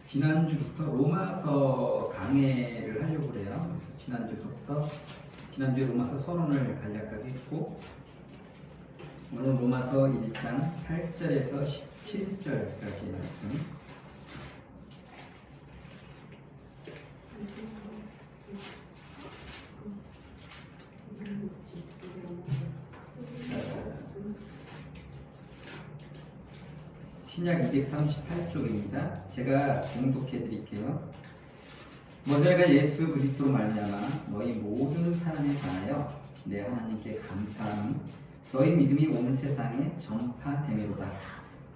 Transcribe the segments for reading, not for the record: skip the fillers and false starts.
지난주부터 로마서 강해를 하려고 그래요. 그래서 지난주에 로마서 서론을 간략하게 했고, 오늘 로마서 1장 8절에서 17절까지 말씀. 신약 238쪽입니다. 제가 봉독해 드릴게요. 먼저 내가 예수 그리스도로 말미암아 너희 모든 사람에 관하여 내 하나님께 감사함이 너희 믿음이 온 세상에 전파되미로다.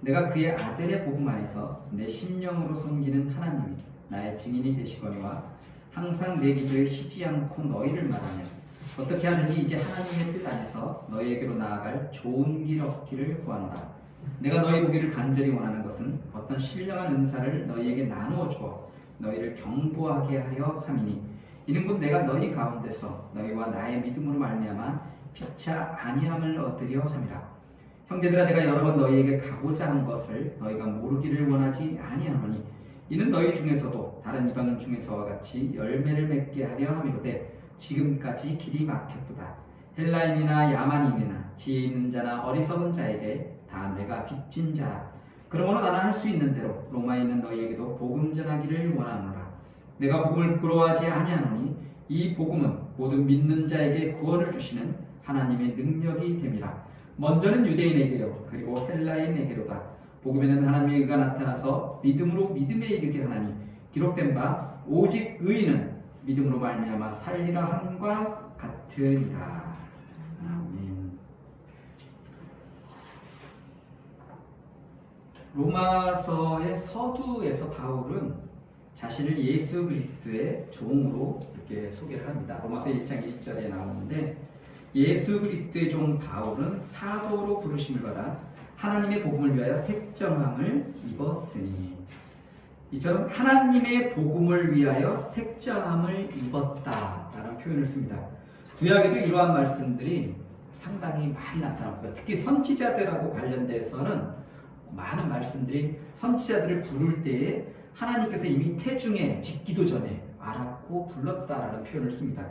내가 그의 아들의 복음 안에서 내 심령으로 섬기는 하나님이 나의 증인이 되시거니와 항상 내 기도에 쉬지 않고 너희를 말하며 어떻게 하든지 이제 하나님의 뜻 안에서 너희에게로 나아갈 좋은 길 얻기를 구하노라. 내가 너희 보기를 간절히 원하는 것은 어떤 신령한 은사를 너희에게 나누어 주어 너희를 경고하게 하려 함이니 이는 곧 내가 너희 가운데서 너희와 나의 믿음으로 말미암아 피차 아니함을 얻으려 함이라. 형제들아, 내가 여러 번 너희에게 가고자 한 것을 너희가 모르기를 원하지 아니하노니 이는 너희 중에서도 다른 이방인 중에서와 같이 열매를 맺게 하려 함이로되 지금까지 길이 막혔도다. 헬라인이나 야만인이나 지혜 있는 자나 어리석은 자에게 다 내가 빚진 자라. 그러므로 나는 할 수 있는 대로 로마에 있는 너희에게도 복음 전하기를 원하노라. 내가 복음을 부끄러워하지 아니하노니 이 복음은 모든 믿는 자에게 구원을 주시는 하나님의 능력이 됨이라. 먼저는 유대인에게요 그리고 헬라인에게로다. 복음에는 하나님의 의가 나타나서 믿음으로 믿음에 이르게 하나니 기록된 바 오직 의인은 믿음으로 말미암아 살리라 함과 같으니라. 아멘. 로마서의 서두에서 바울은 자신을 예수 그리스도의 종으로 이렇게 소개를 합니다. 로마서 1장 1절에 나오는데 예수 그리스도의 종 바울은 사도로 부르심을 받아 하나님의 복음을 위하여 택정함을 입었으니, 이처럼 하나님의 복음을 위하여 택정함을 입었다라는 표현을 씁니다. 구약에도 이러한 말씀들이 상당히 많이 나타납니다. 특히 선지자들하고 관련돼서는 많은 말씀들이 선지자들을 부를 때에 하나님께서 이미 태중에 짓기도 전에 알았고 불렀다라는 표현을 씁니다.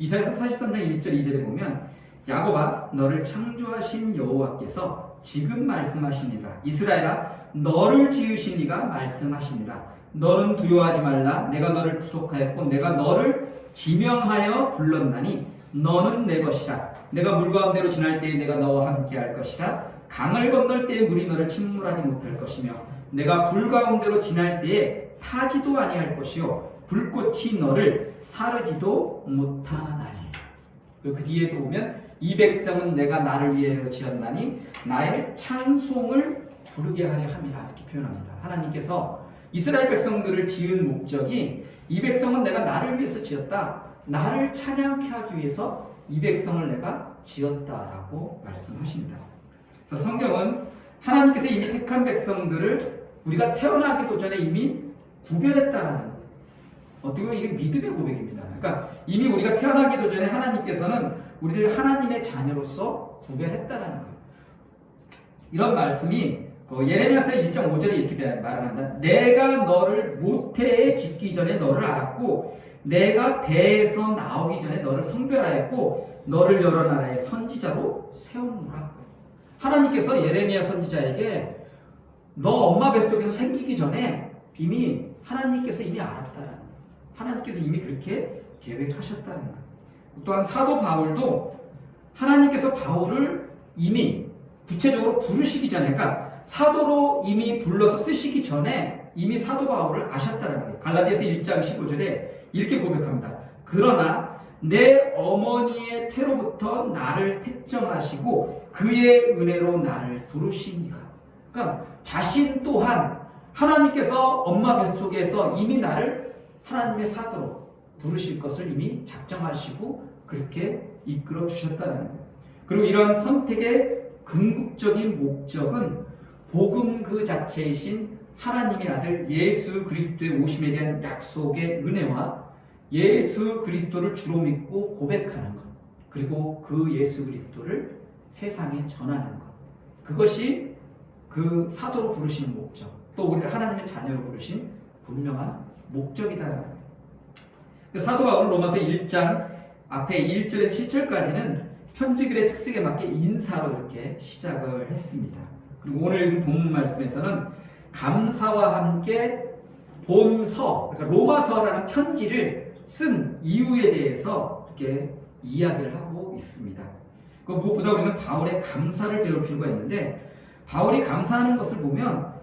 이사야서 43장 1절 2절에 보면 야곱아 너를 창조하신 여호와께서 지금 말씀하시니라. 이스라엘아 너를 지으신 이가 말씀하시니라. 너는 두려워하지 말라. 내가 너를 구속하였고 내가 너를 지명하여 불렀나니 너는 내 것이라. 내가 물 가운데로 지날 때에 내가 너와 함께 할 것이라. 강을 건널 때에 물이 너를 침몰하지 못할 것이며 내가 불 가운데로 지날 때에 타지도 아니할 것이요 불꽃이 너를 사르지도 못하나니. 그 뒤에도 보면 이 백성은 내가 나를 위하여 지었나니 나의 찬송을 부르게 하려 함이라 이렇게 표현합니다. 하나님께서 이스라엘 백성들을 지은 목적이 이 백성은 내가 나를 위해서 지었다. 나를 찬양케 하기 위해서 이 백성을 내가 지었다라고 말씀하십니다. 그래서 성경은 하나님께서 이미 택한 백성들을 우리가 태어나기도 전에 이미 구별했다라는, 어떻게 보면 이게 믿음의 고백입니다. 그러니까 이미 우리가 태어나기도 전에 하나님께서는 우리를 하나님의 자녀로서 구별했다라는 거예요. 이런 말씀이 예레미야서 1장 5절에 이렇게 말을 합니다. 내가 너를 모태에 짓기 전에 너를 알았고 내가 배에서 나오기 전에 너를 성별하였고 너를 여러 나라의 선지자로 세우노라. 하나님께서 예레미야 선지자에게 너 엄마 뱃속에서 생기기 전에 이미 하나님께서 이미 알았다는 거예요. 하나님께서 이미 그렇게 계획하셨다는 거예요. 또한 사도 바울도 하나님께서 바울을 이미 구체적으로 부르시기 전에, 그러니까 사도로 이미 불러서 쓰시기 전에 이미 사도 바울을 아셨다는 거예요. 갈라디아서 1장 15절에 이렇게 고백합니다. 그러나 내 어머니의 태로부터 나를 택정하시고 그의 은혜로 나를 부르시니가. 그러니까 자신 또한 하나님께서 엄마 뱃속에서 이미 나를 하나님의 사도로 부르실 것을 이미 작정하시고 그렇게 이끌어 주셨다는 거예요. 그리고 이런 선택의 궁극적인 목적은 복음 그 자체이신 하나님의 아들 예수 그리스도의 오심에 대한 약속의 은혜와 예수 그리스도를 주로 믿고 고백하는 것, 그리고 그 예수 그리스도를 세상에 전하는 것, 그것이 그 사도로 부르시는 목적, 또 우리를 하나님의 자녀로 부르신 분명한 목적이다. 사도 바울은 로마서 1장 앞에 1절에서 7절까지는 편지글의 특색에 맞게 인사로 이렇게 시작을 했습니다. 그리고 오늘 읽은 본문 말씀에서는 감사와 함께 본서, 그러니까 로마서라는 편지를 쓴 이유에 대해서 이렇게 이야기를 하고 있습니다. 무엇보다 우리는 바울의 감사를 배울 필요가 있는데, 바울이 감사하는 것을 보면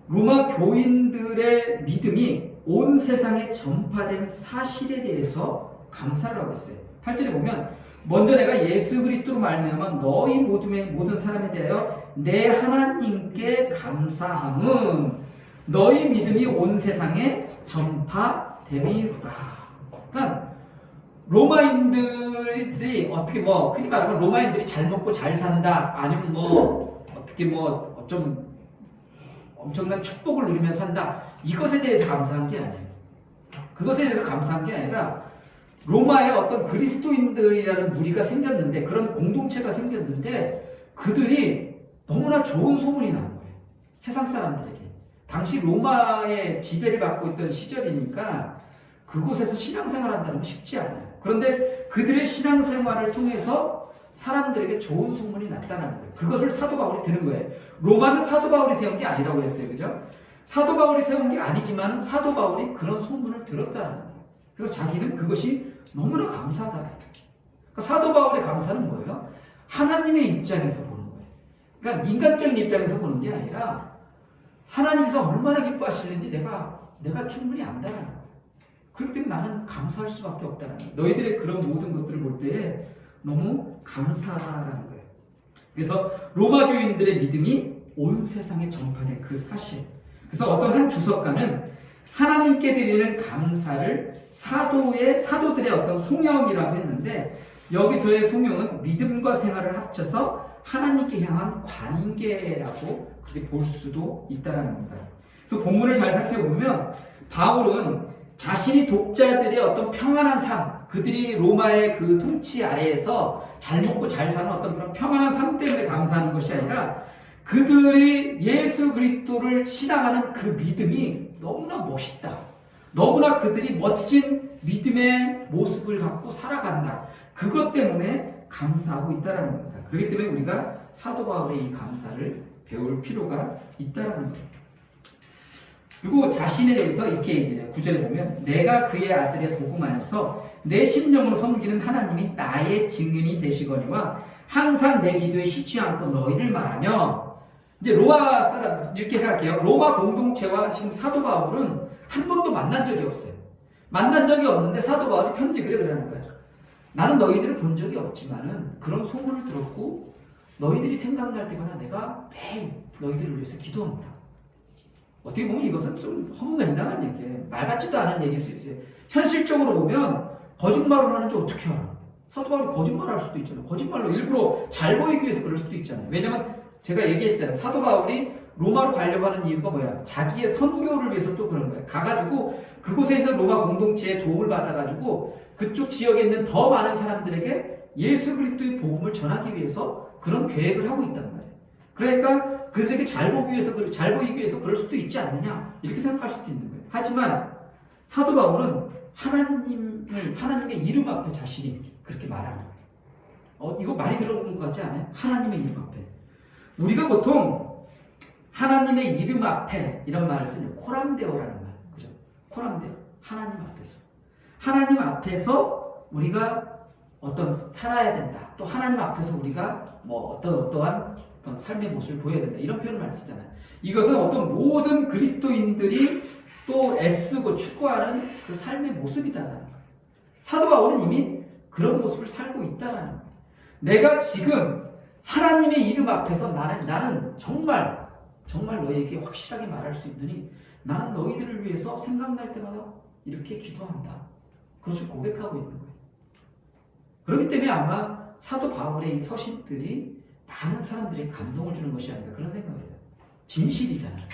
로마 교인들의 믿음이 온 세상에 전파된 사실에 대해서 감사를 하고 있어요. 8절에 보면 먼저 내가 예수 그리스도로 말미암아 너희 모든 사람에 대하여 내 하나님께 감사함은 너희 믿음이 온 세상에 전파됨이로다. 그러니까 로마인들이 어떻게 흔히 말하면 로마인들이 잘 먹고 잘 산다, 아니면 어떻게 좀 엄청난 축복을 누리며 산다, 이것에 대해서 감사한 게 아니에요. 그것에 대해서 감사한 게 아니라 로마에 어떤 그리스도인들이라는 무리가 생겼는데, 그런 공동체가 생겼는데 그들이 너무나 좋은 소문이 나는 거예요. 세상 사람들에게. 당시 로마의 지배를 받고 있던 시절이니까 그곳에서 신앙생활을 한다는 건 쉽지 않아요. 그런데 그들의 신앙생활을 통해서 사람들에게 좋은 소문이 났다는 거예요. 그것을 사도 바울이 들은 거예요. 로마는 사도 바울이 세운 게 아니라고 했어요. 그죠? 사도 바울이 세운 게 아니지만 사도 바울이 그런 소문을 들었다는 거예요. 그래서 자기는 그것이 너무나 감사하다. 그러니까 사도 바울의 감사는 뭐예요? 하나님의 입장에서 보는 거예요. 그러니까 인간적인 입장에서 보는 게 아니라 하나님께서 얼마나 기뻐하시는지 내가 충분히 안다는 거예요. 그렇기 때문에 나는 감사할 수밖에 없다는 거예요. 너희들의 그런 모든 것들을 볼 때에 너무 감사하다는 거예요. 그래서 로마 교인들의 믿음이 온 세상에 전파된 그 사실. 그래서 어떤 한 주석가는 하나님께 드리는 감사를 사도들의 어떤 송영이라고 했는데, 여기서의 송영은 믿음과 생활을 합쳐서 하나님께 향한 관계라고 그렇게 볼 수도 있다는 겁니다. 그래서 본문을 잘 살펴보면 바울은 자신이 독자들의 어떤 평안한 삶, 그들이 로마의 그 통치 아래에서 잘 먹고 잘 사는 어떤 그런 평안한 삶 때문에 감사하는 것이 아니라 그들이 예수 그리스도를 신앙하는 그 믿음이 너무나 멋있다. 너무나 그들이 멋진 믿음의 모습을 갖고 살아간다. 그것 때문에 감사하고 있다는 겁니다. 그렇기 때문에 우리가 사도 바울의 이 감사를 배울 필요가 있다는 거예요. 그리고 자신에 대해서 이렇게 얘기해요. 9절에 보면 내가 그의 아들의 복음 안에서 내 심령으로 섬기는 하나님이 나의 증인이 되시거니와 항상 내 기도에 쉬지 않고 너희를 말하며, 이제 로마 사람 이렇게 생각해요. 로마 공동체와 지금 사도 바울은 한 번도 만난 적이 없어요. 만난 적이 없는데 사도 바울이 편지글에 그러는 거예요. 나는 너희들을 본 적이 없지만은 그런 소문을 들었고 너희들이 생각날 때마다 내가 매일 너희들을 위해서 기도한다. 어떻게 보면 이것은 좀 허무맹랑한 얘기예요. 말 같지도 않은 얘기일 수 있어요. 현실적으로 보면 거짓말을 하는지 어떻게 알아? 사도 바울이 거짓말을 할 수도 있잖아요. 거짓말로 일부러 잘 보이기 위해서 그럴 수도 있잖아요. 왜냐면 제가 얘기했잖아요. 사도 바울이 로마로 가려고 하는 이유가 뭐야? 자기의 선교를 위해서 또 그런 거예요. 가가지고 그곳에 있는 로마 공동체의 도움을 받아가지고 그쪽 지역에 있는 더 많은 사람들에게 예수 그리스도의 복음을 전하기 위해서 그런 계획을 하고 있단 말이에요. 그러니까 그들에게 잘 보이기 위해서 그럴 수도 있지 않느냐, 이렇게 생각할 수도 있는 거예요. 하지만 사도 바울은 하나님의 이름 앞에 자신이 그렇게 말하는 거예요. 이거 많이 들어본 것 같지 않아요? 하나님의 이름 앞에. 우리가 보통 하나님의 이름 앞에 이런 말을 쓰죠. 코람데오라는 말. 그죠? 코람데오. 하나님 앞에서. 하나님 앞에서 우리가 살아야 된다. 또 하나님 앞에서 우리가 어떠한 삶의 모습을 보여야 된다. 이런 표현을 많이 쓰잖아요. 이것은 어떤 모든 그리스도인들이 또 애쓰고 추구하는 그 삶의 모습이다라는 거예요. 사도 바울은 이미 그런 모습을 살고 있다라는 거예요. 내가 지금 하나님의 이름 앞에서 나는 정말 너희에게 확실하게 말할 수 있느니 나는 너희들을 위해서 생각날 때마다 이렇게 기도한다. 그것을 고백하고 있는 거예요. 그렇기 때문에 아마 사도 바울의 이 서신들이 많은 사람들에게 감동을 주는 것이 아닌가 그런 생각을 해요. 진실이잖아요.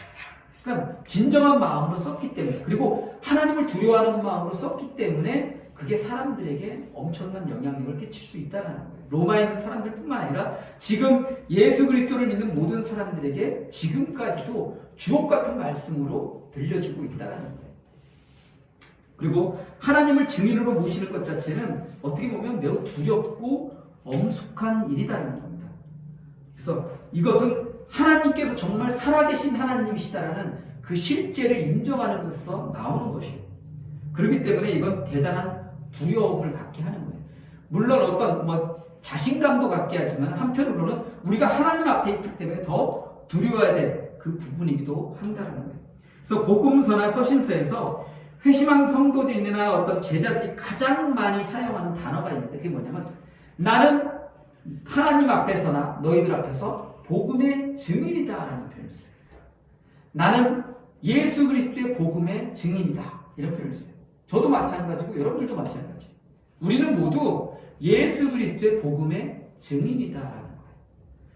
그러니까 진정한 마음으로 썼기 때문에, 그리고 하나님을 두려워하는 마음으로 썼기 때문에 그게 사람들에게 엄청난 영향력을 끼칠 수 있다는 거예요. 로마에 있는 사람들뿐만 아니라 지금 예수 그리스도를 믿는 모든 사람들에게 지금까지도 주옥 같은 말씀으로 들려지고 있다는 거예요. 그리고 하나님을 증인으로 모시는 것 자체는 어떻게 보면 매우 두렵고 엄숙한 일이다라는 겁니다. 그래서 이것은 하나님께서 정말 살아계신 하나님이시다라는 그 실제를 인정하는 것에서 나오는 것이에요. 그렇기 때문에 이건 대단한 두려움을 갖게 하는 거예요. 물론 어떤 자신감도 갖게 하지만 한편으로는 우리가 하나님 앞에 있기 때문에 더 두려워야 될 그 부분이기도 한다는 거예요. 그래서 복음서나 서신서에서 회심한 성도들이나 어떤 제자들이 가장 많이 사용하는 단어가 있는데 그게 뭐냐면 나는 하나님 앞에서나 너희들 앞에서 복음의 증인이다라는 표현을 써요. 나는 예수 그리스도의 복음의 증인이다 이런 표현을 써요. 저도 마찬가지고 여러분들도 마찬가지. 우리는 모두 예수 그리스도의 복음의 증인이다라는 거예요.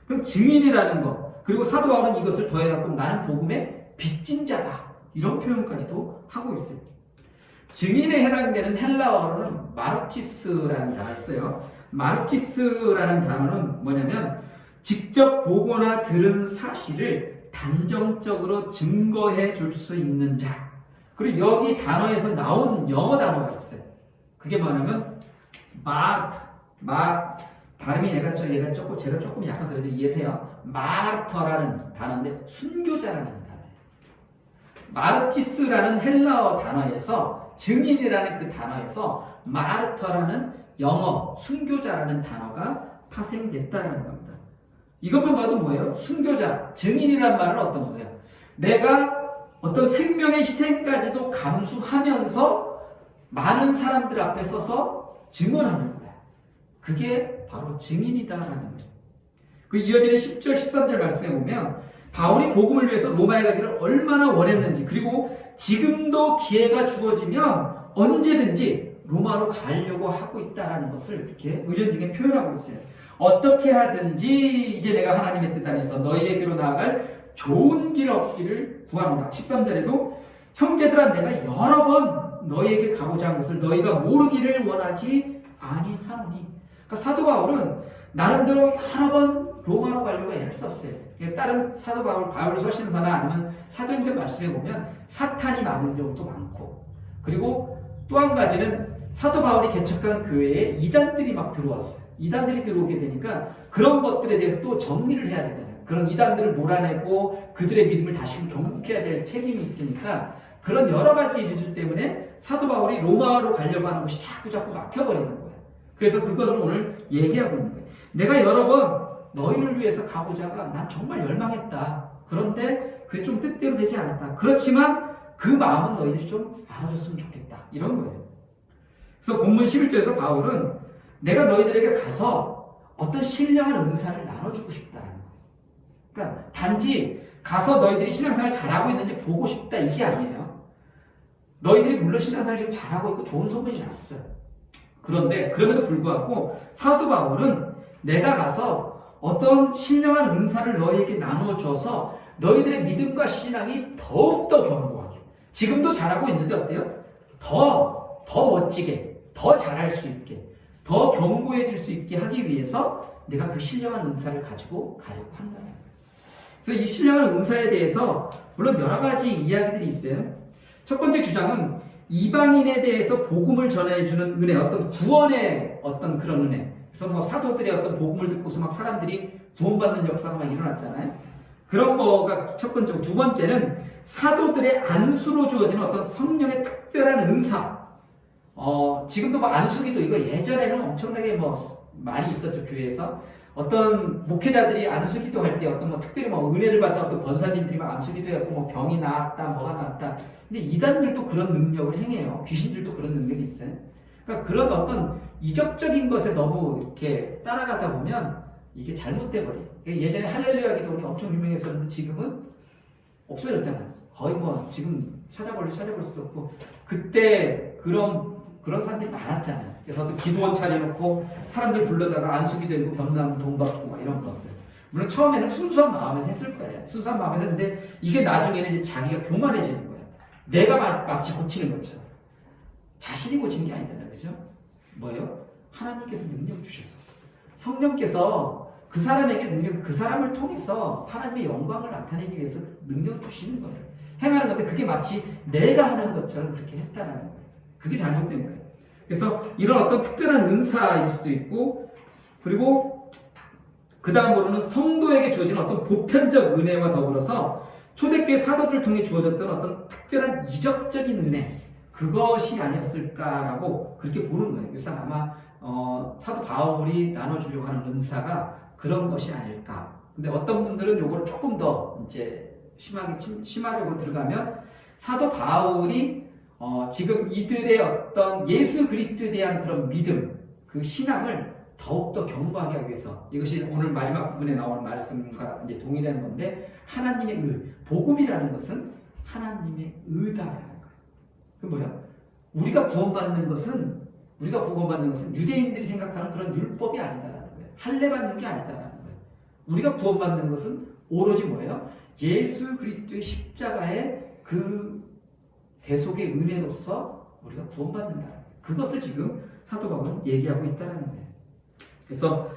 그럼 증인이라는 거 그리고 사도 바울은 이것을 더해갖고 나는 복음의 빚진 자다 이런 표현까지도 하고 있어요. 증인에 해당되는 헬라어로는 마르티스라는 단어가 있어요. 마르티스라는 단어는 뭐냐면 직접 보거나 들은 사실을 단정적으로 증거해 줄 수 있는 자. 그리고 여기 단어에서 나온 영어 단어가 있어요. 그게 뭐냐면 발음이 얘가 조금 제가 조금 약간 그래도 이해를 해요. 마르터라는 단어인데 순교자라는 단어예요. 마르티스라는 헬라어 단어에서 증인이라는 그 단어에서 마르터라는 영어 순교자라는 단어가 파생됐다는 겁니다. 이것만 봐도 뭐예요? 순교자, 증인이란 말은 어떤 거예요? 내가 어떤 생명의 희생까지도 감수하면서 많은 사람들 앞에 서서 증언하는 거야. 그게 바로 증인이다라는 거예요. 그 이어지는 10절, 13절 말씀에 보면 바울이 복음을 위해서 로마에 가기를 얼마나 원했는지 그리고 지금도 기회가 주어지면 언제든지 로마로 가려고 하고 있다는 것을 이렇게 의견 중에 표현하고 있어요. 어떻게 하든지 이제 내가 하나님의 뜻 안에서 너희에게로 나아갈 좋은 길 얻기를 구하노라. 13절에도 형제들아 내가 여러 번 너희에게 가고자 한 것을 너희가 모르기를 원하지 아니하노니. 그러니까 사도 바울은 나름대로 여러 번 로마로 가려고 애를 썼어요. 다른 사도 바울 서신서나 아니면 사도행전 말씀에 보면 사탄이 막은 경우도 많고 그리고 또 한 가지는 사도 바울이 개척한 교회에 이단들이 막 들어왔어요. 이단들이 들어오게 되니까 그런 것들에 대해서 또 정리를 해야 되잖아요. 그런 이단들을 몰아내고 그들의 믿음을 다시 경복해야 될 책임이 있으니까 그런 여러 가지 일들 때문에 사도 바울이 로마로 가려고 하는 것이 자꾸 막혀버리는 거예요. 그래서 그것을 오늘 얘기하고 있는 거예요. 내가 여러 번 너희를 위해서 가고자가 난 정말 열망했다. 그런데 그게 좀 뜻대로 되지 않았다. 그렇지만 그 마음은 너희들이 좀 알아줬으면 좋겠다. 이런 거예요. 그래서 본문 11절에서 바울은 내가 너희들에게 가서 어떤 신령한 은사를 나눠주고 싶다는 거예요. 그러니까 단지 가서 너희들이 신앙생활 잘하고 있는지 보고 싶다 이게 아니에요. 너희들이 물론 신앙생활 지금 잘하고 있고 좋은 소문이 났어요. 그런데 그럼에도 불구하고 사도 바울은 내가 가서 어떤 신령한 은사를 너희에게 나눠줘서 너희들의 믿음과 신앙이 더욱더 견고하게 지금도 잘하고 있는데 어때요? 더 멋지게 더 잘할 수 있게 더 견고해질 수 있게 하기 위해서 내가 그 신령한 은사를 가지고 가려고 한다는 거예요. 그래서 이 신령한 은사에 대해서 물론 여러 가지 이야기들이 있어요. 첫 번째 주장은 이방인에 대해서 복음을 전해주는 은혜, 어떤 구원의 어떤 그런 은혜. 그래서 사도들의 어떤 복음을 듣고서 막 사람들이 구원받는 역사가 막 일어났잖아요. 그런 거가 첫 번째고, 두 번째는 사도들의 안수로 주어지는 어떤 성령의 특별한 은사. 지금도 안수기도 이거 예전에는 엄청나게 많이 있었죠, 교회에서. 어떤 목회자들이 안수기도 할 때 어떤 특별히 은혜를 받은 어떤 권사님들이 막 안수기도 했고 병이 나았다, 뭐가 나았다. 근데 이단들도 그런 능력을 행해요. 귀신들도 그런 능력이 있어요. 그러니까 그런 어떤 이적적인 것에 너무 이렇게 따라가다 보면 이게 잘못돼 버려요. 예전에 할렐루야 기도원이 엄청 유명했었는데 지금은 없어졌잖아요. 거의 지금 찾아볼 수도 없고 그때 그런 사람들이 많았잖아요. 그래서 또 기도원 차려놓고 사람들 불러다가 안수기도 하고 병나면 돈 받고 막 이런 것들. 물론 처음에는 순수한 마음에서 했을 거예요. 순수한 마음에서 했는데 이게 나중에는 이제 자기가 교만해지는 거예요. 내가 마치 고치는 것처럼. 자신이 고친 게 아니잖아요. 그죠? 뭐예요? 하나님께서 능력 주셨어. 성령께서 그 사람에게 능력, 그 사람을 통해서 하나님의 영광을 나타내기 위해서 능력을 주시는 거예요. 행하는 건데 그게 마치 내가 하는 것처럼 그렇게 했다는 거예요. 그게 잘못된 거예요. 그래서 이런 어떤 특별한 은사일 수도 있고, 그리고 그 다음으로는 성도에게 주어진 어떤 보편적 은혜와 더불어서 초대교회 사도들을 통해 주어졌던 어떤 특별한 이적적인 은혜, 그것이 아니었을까라고 그렇게 보는 거예요. 그래서 아마 사도 바울이 나눠주려고 하는 은사가 그런 것이 아닐까. 근데 어떤 분들은 요거를 조금 더 이제 심화적으로 들어가면 사도 바울이 지금 이들의 어떤 예수 그리스도에 대한 그런 믿음, 그 신앙을 더욱더 견고하게 하기 위해서, 이것이 오늘 마지막 부분에 나오는 말씀과 이제 동일한 건데, 하나님의 의, 복음이라는 것은 하나님의 의다라는 거예요. 그 뭐야? 우리가 구원받는 것은 유대인들이 생각하는 그런 율법이 아니다라는 거예요. 할례 받는 게 아니다라는 거예요. 우리가 구원받는 것은 오로지 뭐예요? 예수 그리스도의 십자가의 그 대속의 은혜로서 우리가 구원받는다. 그것을 지금 사도 바울은 얘기하고 있다는 거예요. 그래서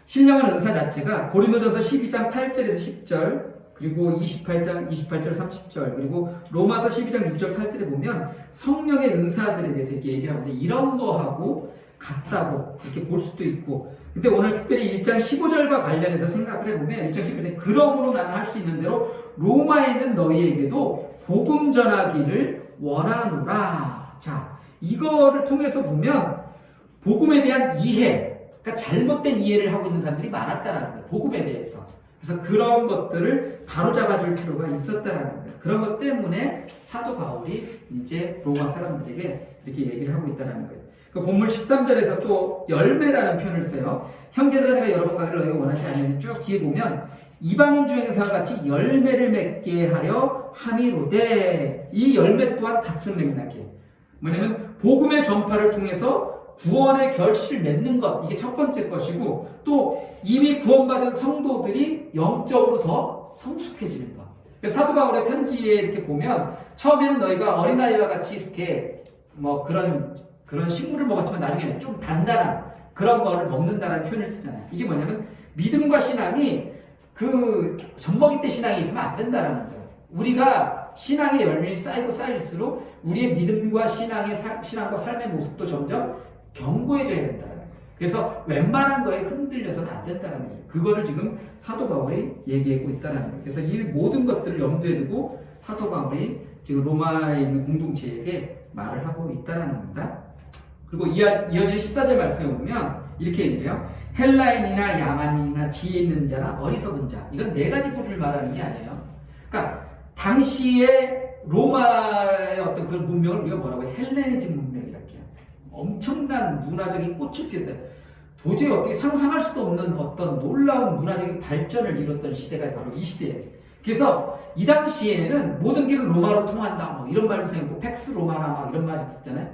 신령한 은사 자체가 고린도전서 12장 8절에서 10절, 그리고 28절 30절, 그리고 로마서 12장 6절 8절에 보면 성령의 은사들에 대해서 이렇게 얘기를 하는데, 이런 거하고 같다고 이렇게 볼 수도 있고, 근데 오늘 특별히 1장 15절과 관련해서 생각을 해보면 1장 15절에 그러므로 나는 할 수 있는 대로 로마에 있는 너희에게도 복음 전하기를 원하노라. 자, 이거를 통해서 보면 복음에 대한 이해, 그러니까 잘못된 이해를 하고 있는 사람들이 많았다는 거예요. 복음에 대해서. 그래서 그런 것들을 바로잡아줄 필요가 있었다는 거예요. 그런 것 때문에 사도 바울이 이제 로마 사람들에게 이렇게 얘기를 하고 있다는 거예요. 그 본문 13절에서 또 열매라는 표현을 써요. 형제들아 내가 여러 번 가기를 너희가 원하지 않으니, 쭉 뒤에 보면 이방인 중에서와 같이 열매를 맺게 하려 함이로되, 이 열매 또한 같은 맥락이에요. 뭐냐면 복음의 전파를 통해서 구원의 결실을 맺는 것, 이게 첫 번째 것이고, 또 이미 구원받은 성도들이 영적으로 더 성숙해지는 것. 사도 바울의 편지에 이렇게 보면 처음에는 너희가 어린아이와 같이 이렇게 뭐 그런 식물을 먹었지만 나중에는 좀 단단한 그런 거를 먹는다는 표현을 쓰잖아요. 이게 뭐냐면 믿음과 신앙이 그 젖먹이 때 신앙이 있으면 안 된다는 거예요. 우리가 신앙의 열매이 쌓이고 쌓일수록 우리의 믿음과 신앙과 삶의 모습도 점점 견고해져야 된다는 거예요. 그래서 웬만한 거에 흔들려서는 안 된다는 거예요. 그거를 지금 사도 바울이 얘기하고 있다는 거예요. 그래서 이 모든 것들을 염두에 두고 사도 바울이 지금 로마에 있는 공동체에게 말을 하고 있다는 겁니다. 그리고 이어지는 14절 말씀에 보면 이렇게 얘기해요. 헬라인이나 야만인이나 지혜 있는 자나 어리석은 자. 이건 네 가지 부류를 말하는 게 아니에요. 그러니까 당시에 로마의 어떤 그런 문명을 우리가 뭐라고 해요? 헬레니즘 문명이라고 해요. 엄청난 문화적인 꽃을 피웠다. 도저히 어떻게 상상할 수도 없는 어떤 놀라운 문화적인 발전을 이뤘던 시대가 바로 이 시대예요. 그래서 이 당시에는 모든 길은 로마로 통한다, 뭐 이런 말도 생겼고, 팩스 로마나 막 이런 말이 있었잖아요.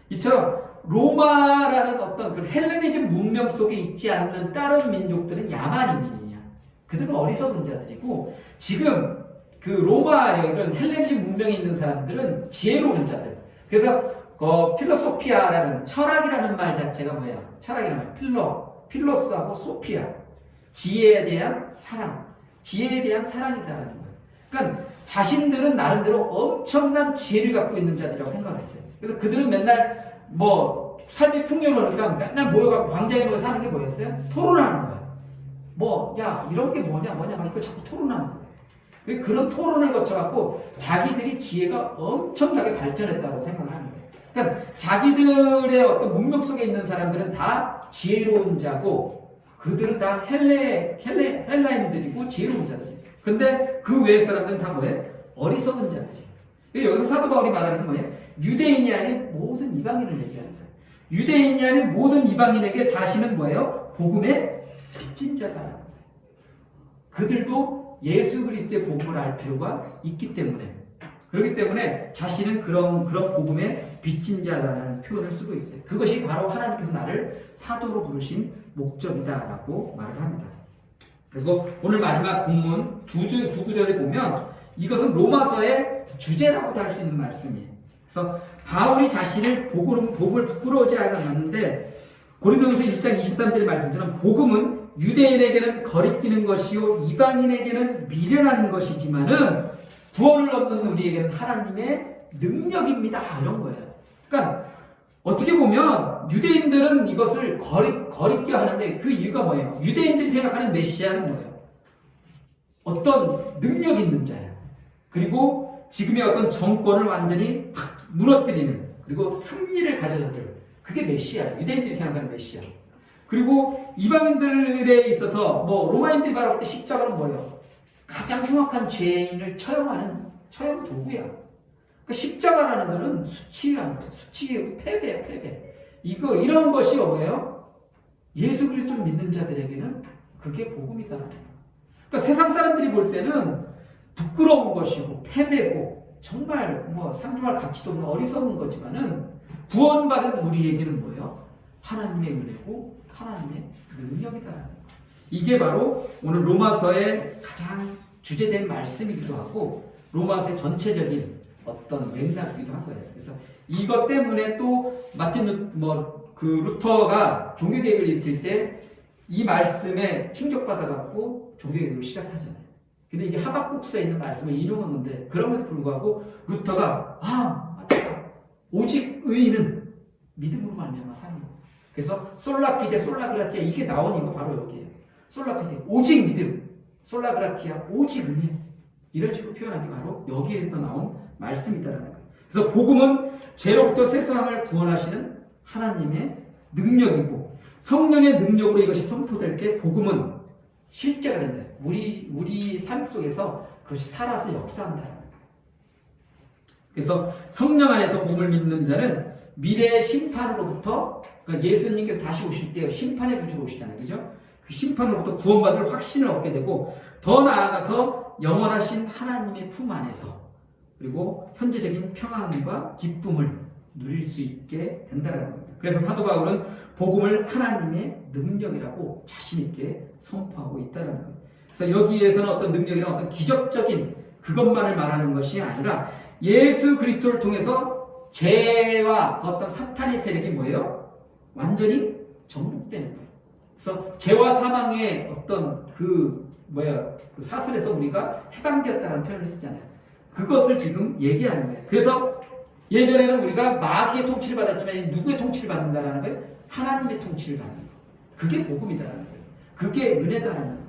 이처럼 로마라는 어떤 그 헬레니즘 문명 속에 있지 않는 다른 민족들은 야만인이냐, 그들은 어리석은 자들이고, 지금 그 로마의 이런 헬레니즘 문명에 있는 사람들은 지혜로운 자들. 그래서 필로소피아라는 철학이라는 말 자체가 뭐예요? 철학이라는 말, 필로스하고 소피아, 지혜에 대한 사랑, 지혜에 대한 사랑이다라는 거예요. 그러니까 자신들은 나름대로 엄청난 지혜를 갖고 있는 자들이라고 생각했어요. 그래서 그들은 맨날 뭐 삶이 풍요로우니까 맨날 모여갖고 광장에 모여 사는 게 뭐였어요? 토론하는 거예요. 뭐 야 이런 게 뭐냐 막 이거 자꾸 토론하는 거예요. 그런 토론을 거쳐갖고 자기들이 지혜가 엄청나게 발전했다고 생각을 하는 거예요. 그러니까 자기들의 어떤 문명 속에 있는 사람들은 다 지혜로운 자고, 그들은 다 헬라인들이고 지혜로운 자들이에요. 근데 그 외의 사람들은 다 뭐예요? 어리석은 자들이에요. 여기서 사도 바울이 말하는 건 뭐예요? 유대인이 아닌 모든 이방인을 얘기하는 거예요. 유대인이 아닌 모든 이방인에게 자신은 뭐예요? 복음의 빚진 자다라는 거예요. 그들도 예수 그리스도의 복음을 알 필요가 있기 때문에, 그렇기 때문에 자신은 그런 복음의 빚진 자라는 표현을 쓰고 있어요. 그것이 바로 하나님께서 나를 사도로 부르신 목적이다라고 말을 합니다. 그래서 오늘 마지막 본문 두 구절에 보면 이것은 로마서의 주제라고도 할 수 있는 말씀이에요. 그래서 바울이 자신을 복을 부끄러워하지 않았는데, 고린도전서 1장 23절의 말씀처럼 복음은 유대인에게는 거리끼는 것이요 이방인에게는 미련한 것이지만은 구원을 얻는 우리에게는 하나님의 능력입니다. 이런 거예요. 그러니까 어떻게 보면 유대인들은 이것을 거리껴 하는데 그 이유가 뭐예요? 유대인들이 생각하는 메시아는 뭐예요? 어떤 능력 있는 자야. 그리고 지금의 어떤 정권을 완전히 탁 무너뜨리는, 그리고 승리를 가져다줄, 그게 메시아예요. 유대인들이 생각하는 메시아. 그리고 이방인들에 있어서 뭐 로마인들이 바라볼 때 십자가는 뭐예요? 가장 흉악한 죄인을 처형 도구야. 그러니까 십자가라는 것은 수치한 거예요. 수치의 패배야, 패배. 이런 것이 뭐예요? 예수 그리스도를 믿는 자들에게는 그게 복음이다. 그러니까 세상 사람들이 볼 때는 부끄러운 것이고 패배고 정말 뭐 상종할 가치도 없는 어리석은 거지만은 구원받은 우리에게는 뭐예요? 하나님의 은혜고 하나님의 능력이다. 이게 바로 오늘 로마서의 가장 주제된 말씀이기도 하고 로마서의 전체적인 어떤 맥락이기도 한 거예요. 그래서 이것 때문에 또 마틴 루터가 종교개혁을 일으킬 때 이 말씀에 충격받아갖고 종교개혁을 시작하잖아요. 근데 이게 하박국서에 있는 말씀을 인용하는데 그럼에도 불구하고 루터가 맞다. 오직 의인은 믿음으로 말미암아 사는 거. 그래서 솔라피데 솔라그라티아 이게 나온 이거 바로 여기에요. 솔라피데 오직 믿음, 솔라그라티아 오직 은혜. 이런 식으로 표현한 게 바로 여기에서 나온 말씀이다라는 거예요. 그래서 복음은 죄로부터 새 사람을 구원하시는 하나님의 능력이고 성령의 능력으로 이것이 선포될 때 복음은 실제가 된다. 우리 삶 속에서 그것이 살아서 역사한다. 그래서 성령 안에서 복음을 믿는 자는 미래의 심판으로부터, 그러니까 예수님께서 다시 오실 때 심판의 구주로 오시잖아요. 그죠? 그 심판으로부터 구원받을 확신을 얻게 되고 더 나아가서 영원하신 하나님의 품 안에서 그리고 현재적인 평안과 기쁨을 누릴 수 있게 된다는 겁니다. 그래서 사도 바울은 복음을 하나님의 능력이라고 자신 있게 선포하고 있다는 거예요. 그래서 여기에서는 어떤 능력이나 어떤 기적적인 그것만을 말하는 것이 아니라 예수 그리스도를 통해서 죄와 어떤 사탄의 세력이 뭐예요? 완전히 정복되는 거예요. 그래서 죄와 사망의 어떤 그 사슬에서 우리가 해방되었다는 표현을 쓰잖아요. 그것을 지금 얘기하는 거예요. 그래서 예전에는 우리가 마귀의 통치를 받았지만 누구의 통치를 받는다라는 거예요? 하나님의 통치를 받는 거예요. 그게 복음이다라는 거예요. 그게 은혜다라는 거예요.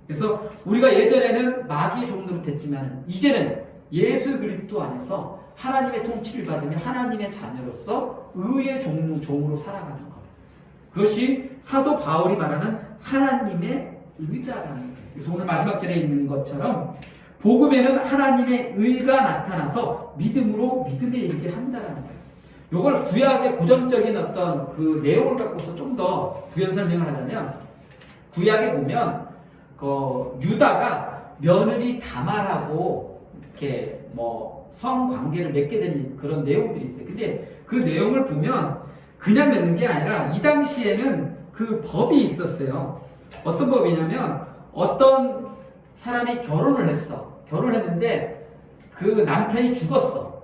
그래서 우리가 예전에는 마귀의 종으로 됐지만 이제는 예수 그리스도 안에서 하나님의 통치를 받으며 하나님의 자녀로서 의의 종으로 살아가는 것. 그것이 사도 바울이 말하는 하나님의 의다라는 거예요. 그래서 오늘 마지막 절에 있는 것처럼 복음에는 하나님의 의가 나타나서 믿음으로 믿음에 이르게 한다라는 거예요. 이걸 구약의 고전적인 어떤 그 내용을 갖고서 좀 더 구현 설명을 하자면 구약에 보면 유다가 며느리 다말하고 이렇게 성관계를 맺게 되는 그런 내용들이 있어요. 근데 그 내용을 보면 그냥 맺는 게 아니라 이 당시에는 그 법이 있었어요. 어떤 법이냐면 어떤 사람이 결혼을 했는데 그 남편이 죽었어.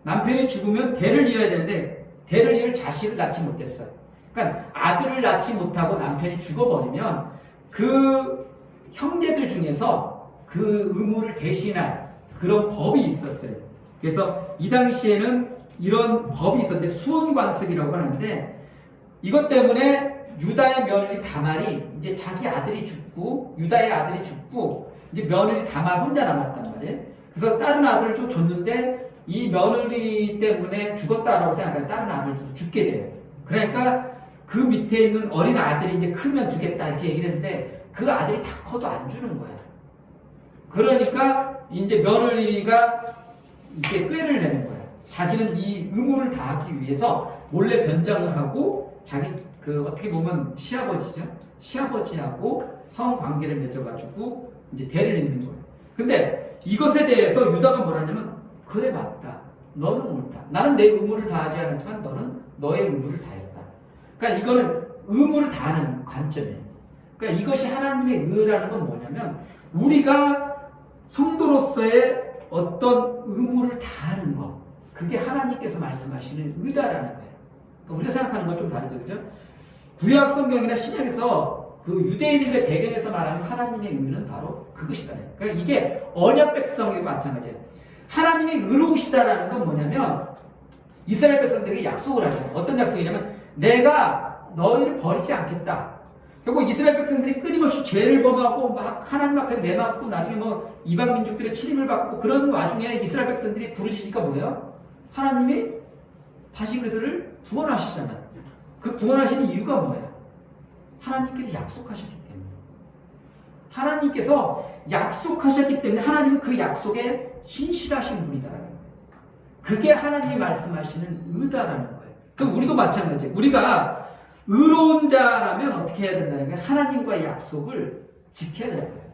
남편이 죽으면 대를 이어야 되는데 대를 이을 자식을 낳지 못했어요. 그러니까 아들을 낳지 못하고 남편이 죽어버리면 그 형제들 중에서 그 의무를 대신할 그런 법이 있었어요. 그래서 이 당시에는 이런 법이 있었는데 수혼관습이라고 하는데 이것 때문에 유다의 며느리 다말이 이제 자기 아들이 죽고 유다의 아들이 죽고 이제 며느리 다말 혼자 남았단 말이에요. 그래서 다른 아들을 좀 줬는데 이 며느리 때문에 죽었다라고 생각하는 다른 아들도 죽게 돼요. 그러니까 그 밑에 있는 어린 아들이 이제 크면 주겠다 이렇게 얘기를 했는데 그 아들이 다 커도 안 주는 거야. 그러니까 이제 며느리가 이제 꾀를 내는 거야. 자기는 이 의무를 다하기 위해서 몰래 변장을 하고 자기 어떻게 보면 시아버지하고 성관계를 맺어가지고 이제 대를 잇는 거예요. 근데 이것에 대해서 유다가 뭐라냐면 그래 맞다. 너는 옳다. 나는 내 의무를 다하지 않았지만 너는 너의 의무를 다했다. 그러니까 이거는 의무를 다하는 관점이에요. 그러니까 이것이 하나님의 의라는 건 뭐냐면 우리가 성도로서의 어떤 의무를 다하는 것. 그게 하나님께서 말씀하시는 의다라는 거예요. 그러니까 우리가 생각하는 건 좀 다르죠. 그죠? 구약 성경이나 신약에서 그 유대인들의 배경에서 말하는 하나님의 의는 바로 그것이다. 그러니까 이게 언약 백성에도 마찬가지예요. 하나님이 의로우시다라는 건 뭐냐면 이스라엘 백성들에게 약속을 하잖아요. 어떤 약속이냐면 내가 너희를 버리지 않겠다. 결국 이스라엘 백성들이 끊임없이 죄를 범하고 막 하나님 앞에 매맞고 나중에 뭐 이방 민족들의 침입을 받고 그런 와중에 이스라엘 백성들이 부르짖으니까 뭐예요? 하나님이 다시 그들을 구원하시잖아요. 그 구원하시는 이유가 뭐예요? 하나님께서 약속하셨기 때문에. 하나님께서 약속하셨기 때문에 하나님은 그 약속에 신실하신 분이다라는 거예요. 그게 하나님이 말씀하시는 의다라는 거예요. 그럼 우리도 마찬가지예요. 우리가 의로운 자라면 어떻게 해야 된다는 거예요? 하나님과의 약속을 지켜야 된다는 거예요.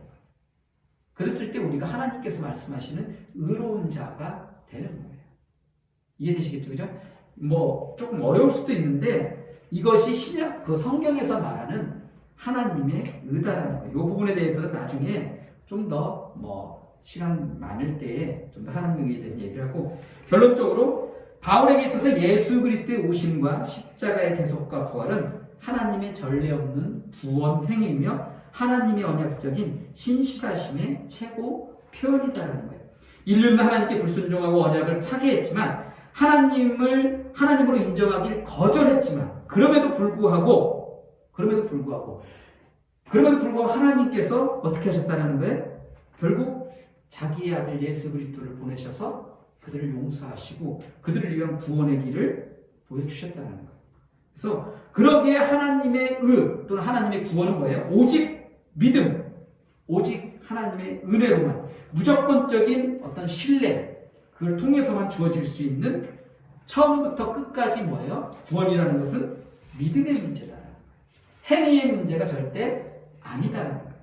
그랬을 때 우리가 하나님께서 말씀하시는 의로운 자가 되는 거예요. 이해되시겠죠? 그죠? 뭐 조금 어려울 수도 있는데 이것이 신약 그 성경에서 말하는 하나님의 의다라는 거예요. 이 부분에 대해서는 나중에 좀 더 뭐 시간 많을 때에 좀 더 하나님의 의에 대해서 얘기를 하고 결론적으로 바울에게 있어서 예수 그리스도의 오심과 십자가의 대속과 부활은 하나님의 전례 없는 구원 행위이며 하나님의 언약적인 신실하심의 최고 표현이다라는 거예요. 인류는 하나님께 불순종하고 언약을 파괴했지만 하나님으로 인정하길 거절했지만 그럼에도 불구하고 하나님께서 어떻게 하셨다는 거예요? 결국 자기의 아들 예수 그리스도를 보내셔서 그들을 용서하시고 그들을 위한 구원의 길을 보여주셨다는 거예요. 그래서 그러기에 하나님의 의 또는 하나님의 구원은 뭐예요? 오직 믿음, 오직 하나님의 은혜로만 무조건적인 어떤 신뢰 그걸 통해서만 주어질 수 있는 처음부터 끝까지 뭐예요? 구원이라는 것은 믿음의 문제다. 행위의 문제가 절대 아니다라는 거예요.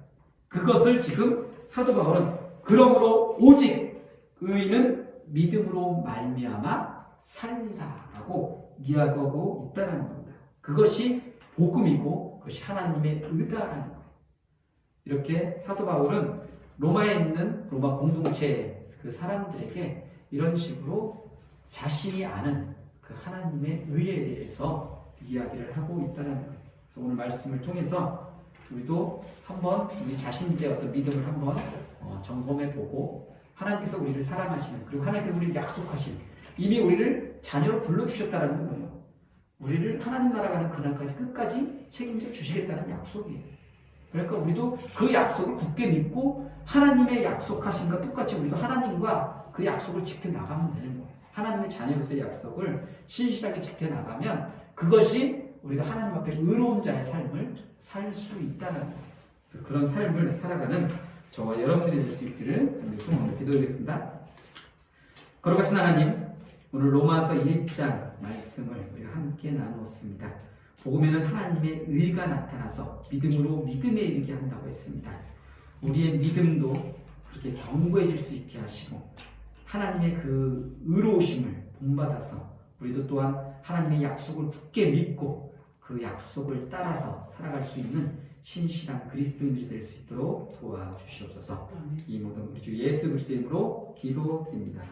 그것을 지금 사도 바울은 그러므로 오직 의인은 믿음으로 말미암아 살리라라고 이야기하고 있다는 겁니다. 그것이 복음이고 그것이 하나님의 의다라는 거예요. 이렇게 사도 바울은 로마에 있는 로마 공동체 그 사람들에게 이런 식으로 자신이 아는 그 하나님의 의에 대해서 이야기를 하고 있다는 거예요. 그래서 오늘 말씀을 통해서 우리도 한번 우리 자신의 어떤 믿음을 한번 점검해보고 하나님께서 우리를 사랑하시는 그리고 하나님께서 우리를 약속하신 이미 우리를 자녀로 불러주셨다는 건 뭐예요? 우리를 하나님 나라 가는 그날까지 끝까지 책임져 주시겠다는 약속이에요. 그러니까 우리도 그 약속을 굳게 믿고 하나님의 약속하심과 똑같이 우리도 하나님과 그 약속을 지켜나가면 되는 거예요. 하나님의 자녀로서의 약속을 신실하게 지켜나가면 그것이 우리가 하나님 앞에 의로운 자의 삶을 살 수 있다는 거예요. 그래서 그런 삶을 살아가는 저와 여러분들이 될 수 있기를 소망을 기도하겠습니다. 거룩하신 하나님, 오늘 로마서 1장 말씀을 우리가 함께 나누었습니다. 복음에는 하나님의 의가 나타나서 믿음으로 믿음에 이르게 한다고 했습니다. 우리의 믿음도 그렇게 견고해질 수 있게 하시고 하나님의 그 의로우심을 본받아서 우리도 또한 하나님의 약속을 굳게 믿고 그 약속을 따라서 살아갈 수 있는 신실한 그리스도인들이 될 수 있도록 도와주시옵소서. 이 모든 우리 주 예수 그리스도의 이름으로 기도드립니다.